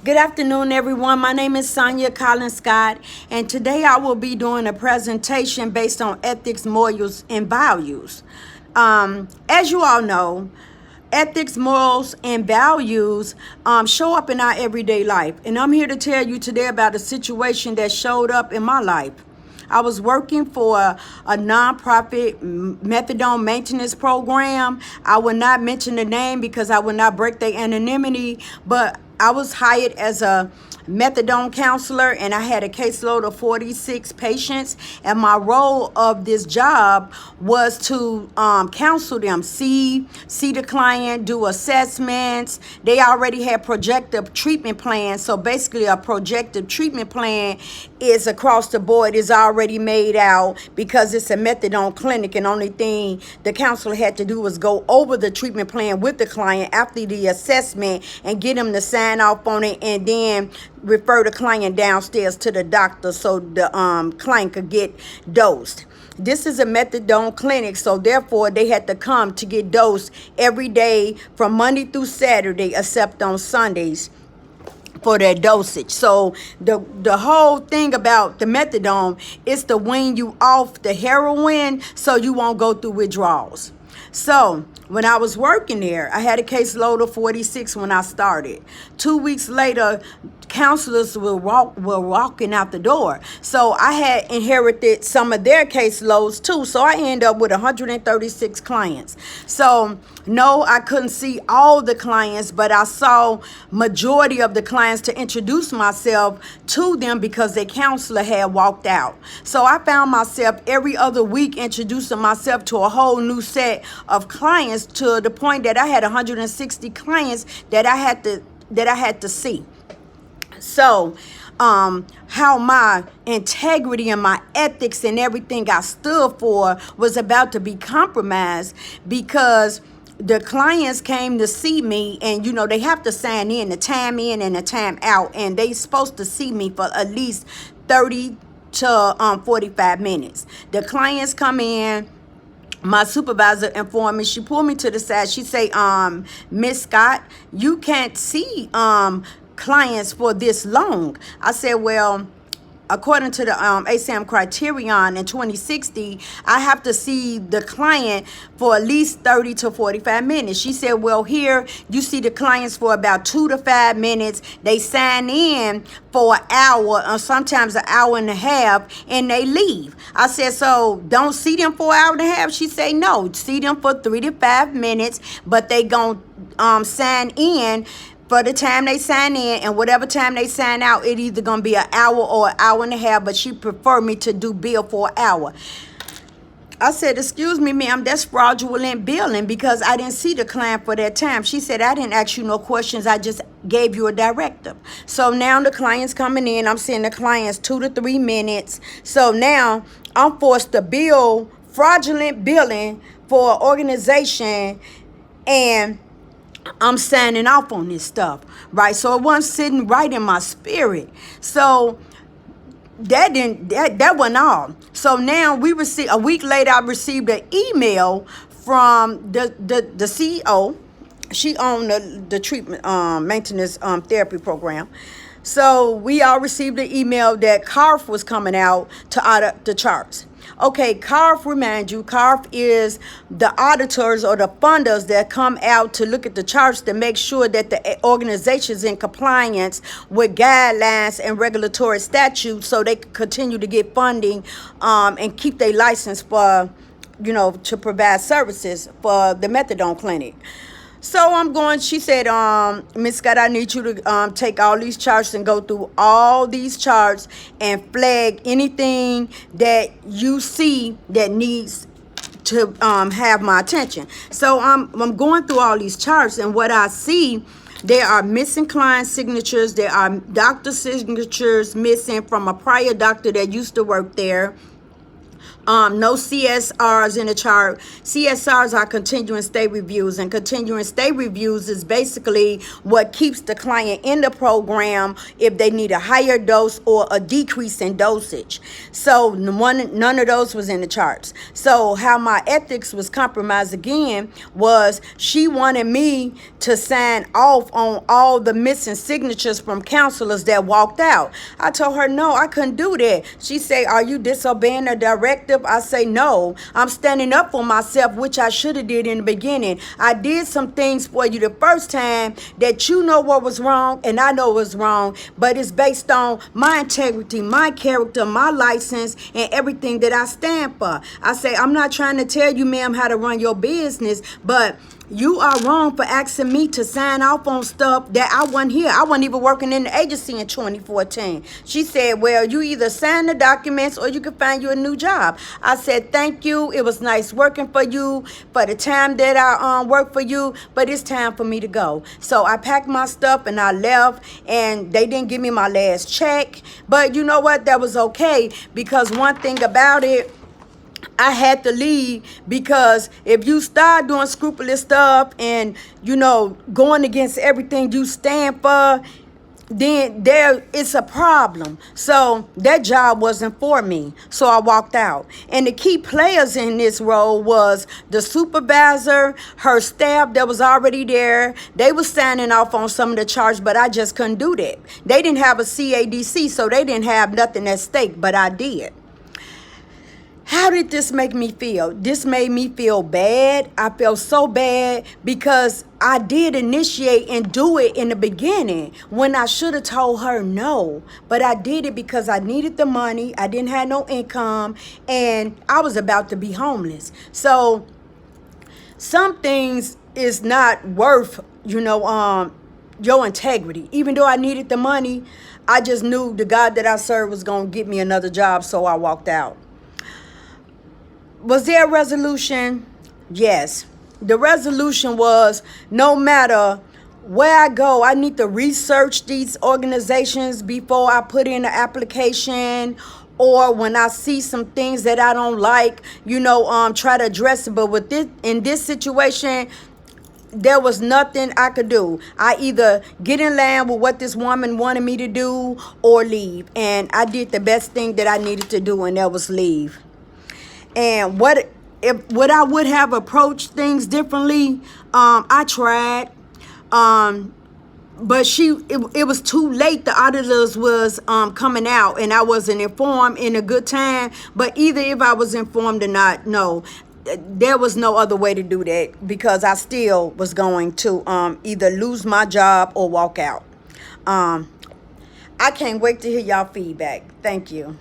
Good afternoon, everyone. My name is Sonia Collins Scott, and today I will be doing a presentation based on ethics, morals, and values. As you all know, ethics, morals, and values show up in our everyday life. And I'm here to tell you today about a situation that showed up in my life. I was working for a nonprofit methadone maintenance program. I will not mention the name because I will not break their anonymity, but I was hired as a methadone counselor, and I had a caseload of 46 patients, and my role of this job was to counsel them, see the client, do assessments. They already had projective treatment plans, so basically a projective treatment plan is across the board, is already made out because it's a methadone clinic, and only thing the counselor had to do was go over the treatment plan with the client after the assessment and get them to sign off on it, and then refer the client downstairs to the doctor so the client could get dosed. This is a methadone clinic, so therefore they had to come to get dosed every day from Monday through Saturday, except on Sundays for their dosage. So the whole thing about the methadone is to wean you off the heroin so you won't go through withdrawals. So when I was working there, I had a caseload of 46 when I started. 2 weeks later, counselors were walking out the door. So I had inherited some of their caseloads too. So I ended up with 136 clients. So no, I couldn't see all the clients, but I saw majority of the clients to introduce myself to them because their counselor had walked out. So I found myself every other week introducing myself to a whole new set of clients, to the point that I had 160 clients that I had to see. So how my integrity and my ethics and everything I stood for was about to be compromised, because the clients came to see me, and they have to sign in, the time in and the time out, and they supposed to see me for at least 30 to 45 minutes. The clients come in. My supervisor informed me. She pulled me to the side. She say, Miss Scott, you can't see clients for this long. I said, well, according to the ASAM criterion in 2060, I have to see the client for at least 30 to 45 minutes. She said, well, here you see the clients for about 2 to 5 minutes. They sign in for an hour or sometimes an hour and a half, and they leave. I said, so don't see them for an hour and a half? She said, no, see them for 3 to 5 minutes, but they gonna sign in for the time they sign in, and whatever time they sign out, it either gonna be an hour or an hour and a half, but she preferred me to do bill for an hour. I said, excuse me, ma'am, that's fraudulent billing because I didn't see the client for that time. She said, I didn't ask you no questions. I just gave you a directive. So now the client's coming in. I'm seeing the clients 2 to 3 minutes. So now I'm forced to bill fraudulent billing for an organization, and I'm signing off on this stuff, right? So it wasn't sitting right in my spirit. So that wasn't all. So now a week later, I received an email from the CEO. She owned the treatment maintenance therapy program. So we all received an email that CARF was coming out to audit the charts. Okay, CARF, remind you, CARF is the auditors or the funders that come out to look at the charts to make sure that the organization is in compliance with guidelines and regulatory statutes, so they can continue to get funding and keep their license for, to provide services for the methadone clinic. So I'm going, she said, Miss Scott, I need you to take all these charts and go through all these charts and flag anything that you see that needs to have my attention. So I'm going through all these charts, and what I see, there are missing client signatures. There are doctor signatures missing from a prior doctor that used to work there. No CSRs in the chart. CSRs are continuing state reviews, and continuing state reviews is basically what keeps the client in the program if they need a higher dose or a decrease in dosage. So none of those was in the charts. So how my ethics was compromised again was she wanted me to sign off on all the missing signatures from counselors that walked out. I told her no, I couldn't do that. She said, "Are you disobeying the directive?" I say no, I'm standing up for myself, which I should have did in the beginning. I did some things for you the first time that you know what was wrong and I know was wrong, but it's based on my integrity, my character, my license, and everything that I stand for. I say, I'm not trying to tell you, ma'am, how to run your business, but you are wrong for asking me to sign off on stuff that I wasn't here. I wasn't even working in the agency in 2014. She said, well, you either sign the documents or you can find you a new job. I said, thank you. It was nice working for you for the time that I worked for you, but it's time for me to go. So I packed my stuff and I left, and they didn't give me my last check. But you know what? That was okay, because one thing about it, I had to leave, because if you start doing scrupulous stuff and, you know, going against everything you stand for, then it's a problem. So that job wasn't for me. So I walked out. And the key players in this role was the supervisor, her staff that was already there. They were signing off on some of the charges, but I just couldn't do that. They didn't have a CADC, so they didn't have nothing at stake, but I did. How did this make me feel? This made me feel bad. I felt so bad because I did initiate and do it in the beginning when I should have told her no. But I did it because I needed the money. I didn't have no income, and I was about to be homeless. So some things is not worth, your integrity. Even though I needed the money, I just knew the God that I served was going to get me another job, so I walked out. Was there a resolution? Yes. The resolution was, no matter where I go, I need to research these organizations before I put in an application, or when I see some things that I don't like, try to address it. But in this situation, there was nothing I could do. I either get in line with what this woman wanted me to do or leave. And I did the best thing that I needed to do, and that was leave. And what I would have approached things differently, I tried, but it was too late. The auditors was coming out, and I wasn't informed in a good time. But either if I was informed or not, no, there was no other way to do that, because I still was going to either lose my job or walk out. I can't wait to hear y'all feedback. Thank you.